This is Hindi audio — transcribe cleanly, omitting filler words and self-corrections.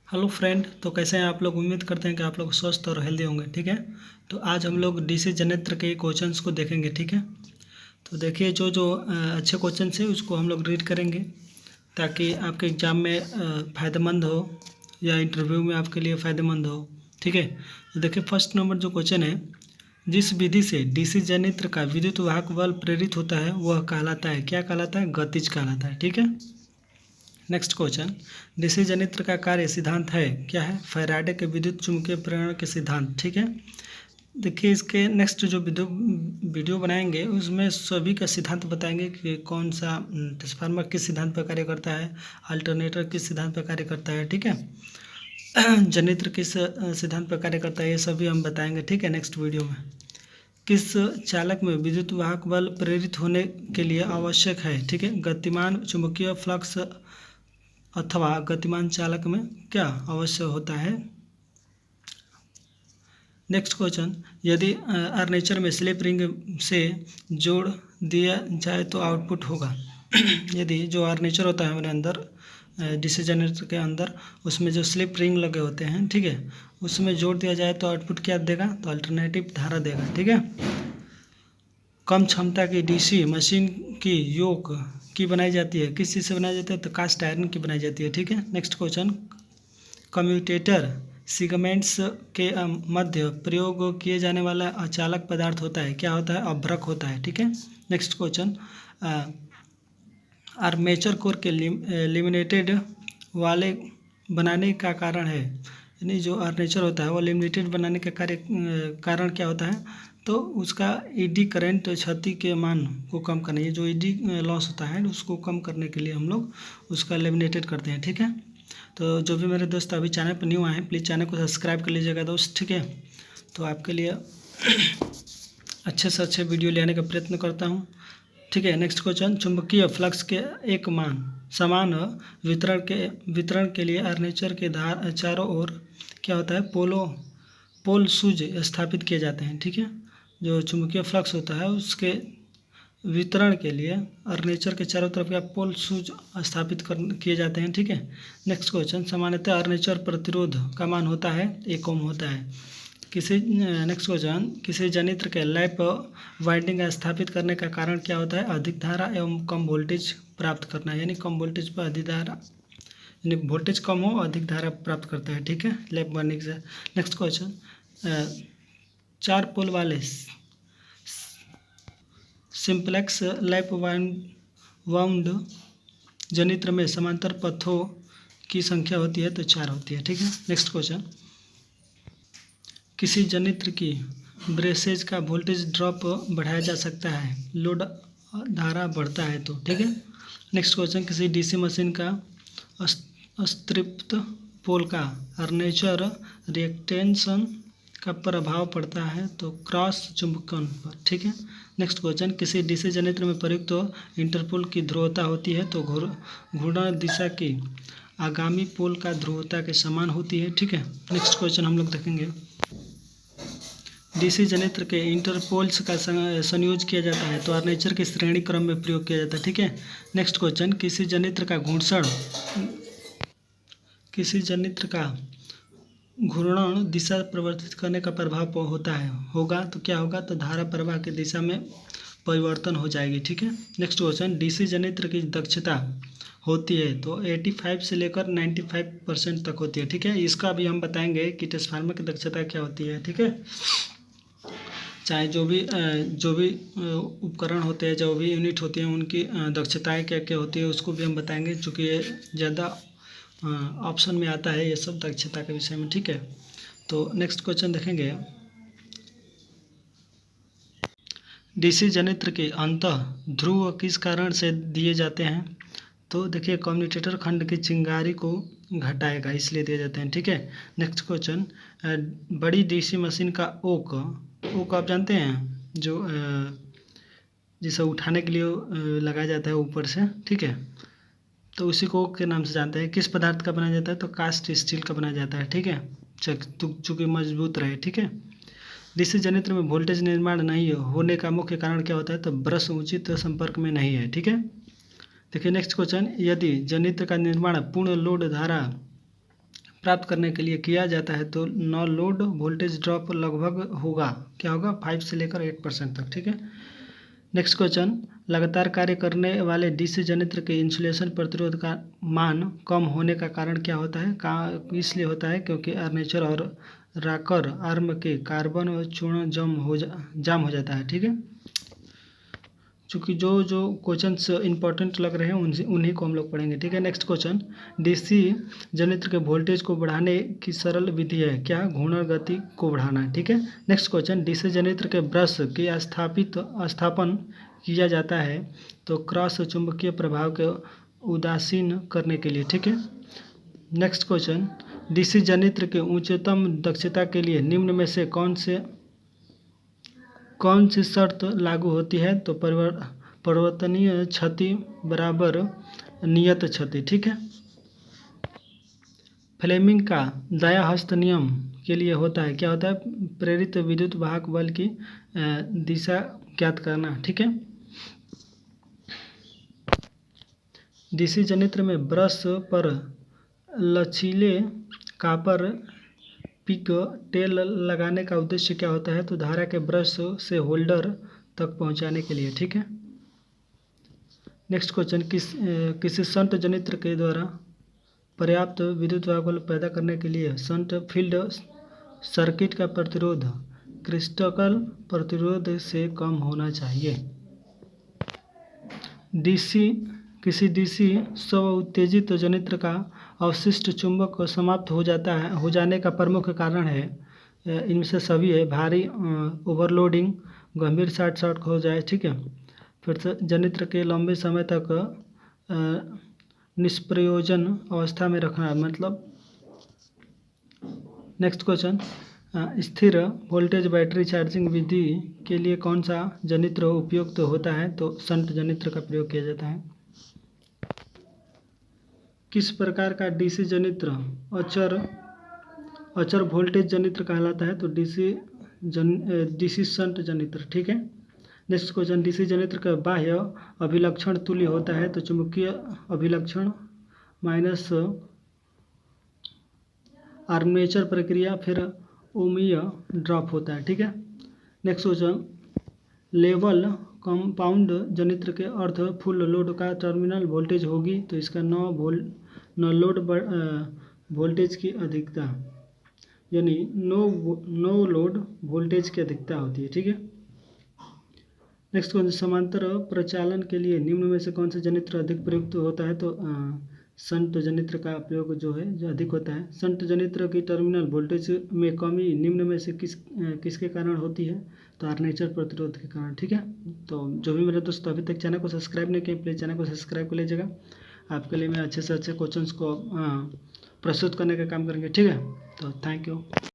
हेलो फ्रेंड, तो कैसे हैं आप लोग। उम्मीद करते हैं कि आप लोग स्वस्थ और हेल्दी होंगे। ठीक है, तो आज हम लोग डीसी जनरेटर के क्वेश्चंस को देखेंगे। ठीक है, तो देखिए जो जो अच्छे क्वेश्चंस हैं उसको हम लोग रीड करेंगे ताकि आपके एग्ज़ाम में फ़ायदेमंद हो या इंटरव्यू में आपके लिए फ़ायदेमंद हो। ठीक है, तो देखिए फर्स्ट नंबर जो क्वेश्चन है, जिस विधि से डीसी जनरेटर का विद्युत वाहक बल प्रेरित होता है वह कहलाता है, क्या कहलाता है, गतिज कहलाता है। ठीक है, नेक्स्ट क्वेश्चन, डीसी जनरेटर का कार्य सिद्धांत है, क्या है, फैराडे के विद्युत चुम्बकीय प्रेरण के सिद्धांत। ठीक है, देखिए इसके नेक्स्ट जो वीडियो बनाएंगे उसमें सभी का सिद्धांत बताएंगे कि कौन सा ट्रांसफार्मर किस सिद्धांत पर कार्य करता है, अल्टरनेटर किस सिद्धांत पर कार्य करता है। ठीक है, जनरेटर किस सिद्धांत पर कार्य करता है, ये सभी हम बताएंगे। ठीक है, नेक्स्ट वीडियो में किस चालक में विद्युत वाहक बल प्रेरित होने के लिए आवश्यक है। ठीक है, गतिमान चुंबकीय फ्लक्स अथवा गतिमान चालक में क्या अवश्य होता है। नेक्स्ट क्वेश्चन, यदि आर्मेचर में स्लिप रिंग से जोड़ दिया जाए तो आउटपुट होगा। यदि जो आर्मेचर होता है हमारे अंदर डीसी जनरेटर के अंदर, उसमें जो स्लिप रिंग लगे होते हैं, ठीक है, उसमें जोड़ दिया जाए तो आउटपुट क्या देगा, तो अल्टरनेटिव धारा देगा। ठीक है, कम क्षमता की डीसी मशीन की योक की बनाई जाती है, किस चीज़ से बनाई जाती है, तो कास्ट आयरन की बनाई जाती है। ठीक है, नेक्स्ट क्वेश्चन, कम्यूटेटर सिगमेंट्स के मध्य प्रयोग किए जाने वाला अचालक पदार्थ होता है, क्या होता है, अभ्रक होता है। ठीक है, नेक्स्ट क्वेश्चन, आर्मेचर कोर के लिमिटेड वाले बनाने का कारण है, यानी जो आर्मेचर होता है वो लिमिटेड बनाने का कारण क्या होता है, तो उसका ईडी करंट क्षति के मान को कम करने, ये जो ईडी लॉस होता है उसको कम करने के लिए हम लोग उसका लेमिनेटेड करते हैं। ठीक है, तो जो भी मेरे दोस्त अभी चैनल पर न्यू आए हैं प्लीज़ चैनल को सब्सक्राइब कर लीजिएगा दोस्त। ठीक है, तो आपके लिए अच्छे से अच्छे वीडियो ले आने का प्रयत्न करता हूँ। ठीक है, नेक्स्ट क्वेश्चन, चुंबकीय फ्लक्स के एक समान वितरण के लिए आर्मेचर के चारों ओर क्या होता है, पोल शूज स्थापित किए जाते हैं। ठीक है, जो चुंबकीय फ्लक्स होता है उसके वितरण के लिए आर्मेचर के चारों तरफ क्या पोल शूज स्थापित किए जाते हैं। ठीक है, नेक्स्ट क्वेश्चन, सामान्यतः आर्मेचर प्रतिरोध का मान होता है 1 ओम होता है। नेक्स्ट क्वेश्चन, किसी जनरेटर के लैप वाइंडिंग स्थापित करने का कारण क्या होता है, अधिक धारा एवं कम वोल्टेज प्राप्त करना, यानी कम वोल्टेज पर अधिक धारा, यानी वोल्टेज कम हो अधिक धारा प्राप्त करता है। ठीक है, लैप वाइंडिंग से। नेक्स्ट क्वेश्चन, 4 पोल वाले सिंप्लेक्स लैप वाउंड जनरेटर में समांतर पथों की संख्या होती है, तो 4 होती है। ठीक है, नेक्स्ट क्वेश्चन, किसी जनरेटर की ब्रेसेज का वोल्टेज ड्रॉप बढ़ाया जा सकता है, लोड धारा बढ़ता है तो। ठीक है, नेक्स्ट क्वेश्चन, किसी डीसी मशीन का अस्तृप्त पोल का आर्मेचर रिएक्टेंस का प्रभाव पड़ता है, तो क्रॉस चुंबकन पर। ठीक है, नेक्स्ट क्वेश्चन, किसी डीसी जनरेटर में प्रयुक्त इंटरपोल की ध्रुवता होती है, तो घूर्णन दिशा की आगामी पोल का ध्रुवता के समान होती है। ठीक है, नेक्स्ट क्वेश्चन हम लोग देखेंगे, डीसी जनरेटर के इंटरपोल्स का संयोज किया जाता है, तो आर्मेचर के श्रेणी क्रम में प्रयोग किया जाता है। ठीक है, नेक्स्ट क्वेश्चन, किसी जनरेटर का घूर्णन दिशा परिवर्तित करने का प्रभाव होगा तो क्या होगा, तो धारा प्रवाह की दिशा में परिवर्तन हो जाएगी। ठीक है, नेक्स्ट क्वेश्चन, डीसी जनरेटर की दक्षता होती है, तो 85 से लेकर 95% तक होती है। ठीक है, इसका भी हम बताएंगे कि ट्रांसफार्मर की दक्षता क्या होती है। ठीक है, चाहे जो भी उपकरण होते हैं, जो भी यूनिट होती हैं, उनकी दक्षताएं क्या क्या होती है उसको भी हम बताएंगे, चूँकि ये ज़्यादा ऑप्शन में आता है ये सब दक्षता के विषय में। ठीक है, तो नेक्स्ट क्वेश्चन देखेंगे, डीसी जनरेटर के अंतः ध्रुव किस कारण से दिए जाते हैं, तो देखिए कम्यूटेटर खंड की चिंगारी को घटाएगा इसलिए दिए जाते हैं। ठीक है, नेक्स्ट क्वेश्चन, बड़ी डीसी मशीन का ओक आप जानते हैं, जो जिसे उठाने के लिए लगाया जाता है ऊपर से। ठीक है, तो उसी को ओक के नाम से जानते हैं। किस पदार्थ का बनाया जाता है, तो कास्ट स्टील का बनाया जाता है। ठीक है, चूँकि मजबूत रहे। ठीक है, डीसी जनरेटर में वोल्टेज निर्माण नहीं होने का मुख्य कारण क्या होता है, तो ब्रश उचित संपर्क में नहीं है। ठीक है, देखिए नेक्स्ट क्वेश्चन, यदि जनरेटर का निर्माण पूर्ण लोड धारा प्राप्त करने के लिए किया जाता है तो नो लोड वोल्टेज ड्रॉप लगभग होगा, क्या होगा, 5 से लेकर 8% तक। ठीक है, नेक्स्ट क्वेश्चन, लगातार कार्य करने वाले डीसी जनरेटर के इंसुलेशन प्रतिरोध का मान कम होने का कारण क्या होता है? इसलिए होता है क्योंकि आर्मेचर और रॉकर आर्म के कार्बन चूर्ण जाम हो जाता है। ठीक है, चूँकि जो जो क्वेश्चंस इंपॉर्टेंट लग रहे हैं उन्हीं को हम लोग पढ़ेंगे। ठीक है, नेक्स्ट क्वेश्चन, डीसी जनरेटर के वोल्टेज को बढ़ाने की सरल विधि है क्या? घूर्णन गति को बढ़ाना है। ठीक है, नेक्स्ट क्वेश्चन, डीसी जनरेटर के ब्रश के स्थापन किया जाता है तो क्रॉस चुंबकीय प्रभाव के उदासीन करने के लिए। ठीक है, नेक्स्ट क्वेश्चन, डीसी जनरेटर के उच्चतम दक्षता के लिए निम्न में से कौन सी शर्त लागू होती है? तो परिवर्तनीय क्षति बराबर नियत क्षति। ठीक है, फ्लेमिंग का दायां हस्त नियम के लिए होता है, क्या होता है? प्रेरित विद्युत वाहक बल की दिशा ज्ञात करना। ठीक है, डीसी जनरेटर में ब्रश पर लचीले कापर पिक टेल लगाने का उद्देश्य क्या होता है? तो धारा के ब्रश से होल्डर तक पहुंचाने के लिए। ठीक है, नेक्स्ट क्वेश्चन, किसी शंट जनरेटर के द्वारा पर्याप्त विद्युत वाहक बल पैदा करने के लिए शंट फील्ड सर्किट का प्रतिरोध क्रिस्टल प्रतिरोध से कम होना चाहिए। किसी डीसी स्व उत्तेजित जनरेटर का अवशिष्ट चुंबक समाप्त हो जाने का प्रमुख कारण है, इनमें से सभी है, भारी ओवरलोडिंग, गंभीर शॉर्ट हो जाए। ठीक है, फिर से जनरेटर के लंबे समय तक निष्प्रयोजन अवस्था में रखना, मतलब। नेक्स्ट क्वेश्चन, स्थिर वोल्टेज बैटरी चार्जिंग विधि के लिए कौन सा जनरेटर उपयुक्त होता है? तो शंट जनरेटर का प्रयोग किया जाता है। किस प्रकार का डीसी जनरेटर अचर वोल्टेज जनरेटर कहलाता है? तो डीसी शंट जनरेटर। ठीक है, नेक्स्ट क्वेश्चन, डीसी जनरेटर का बाह्य अभिलक्षण तुल्य होता है तो चुंबकीय अभिलक्षण माइनस आर्मेचर प्रक्रिया फिर ओमीय ड्रॉप होता है। ठीक है, next question, level compound generator के अर्थ फुल लोड का टर्मिनल वोल्टेज होगी तो इसका नो लोड वोल्टेज की अधिकता, यानी नो लोड वोल्टेज की अधिकता होती है। ठीक है, नेक्स्ट क्वेश्चन, समांतर प्रचालन के लिए निम्न में से कौन सा जनरेटर अधिक प्रयुक्त होता है? तो शंट जनरेटर का प्रयोग जो अधिक होता है। शंट जनरेटर की टर्मिनल वोल्टेज में कमी निम्न में से किसके कारण होती है? तो आर्मेचर प्रतिरोध के कारण। ठीक है, तो जो भी मेरे दोस्त अभी तक चैनल को सब्सक्राइब नहीं किए, प्लीज़ चैनल को सब्सक्राइब कर लीजिएगा। आपके लिए मैं अच्छे से अच्छे क्वेश्चंस को प्रस्तुत करने का काम करेंगे। ठीक है, तो थैंक यू।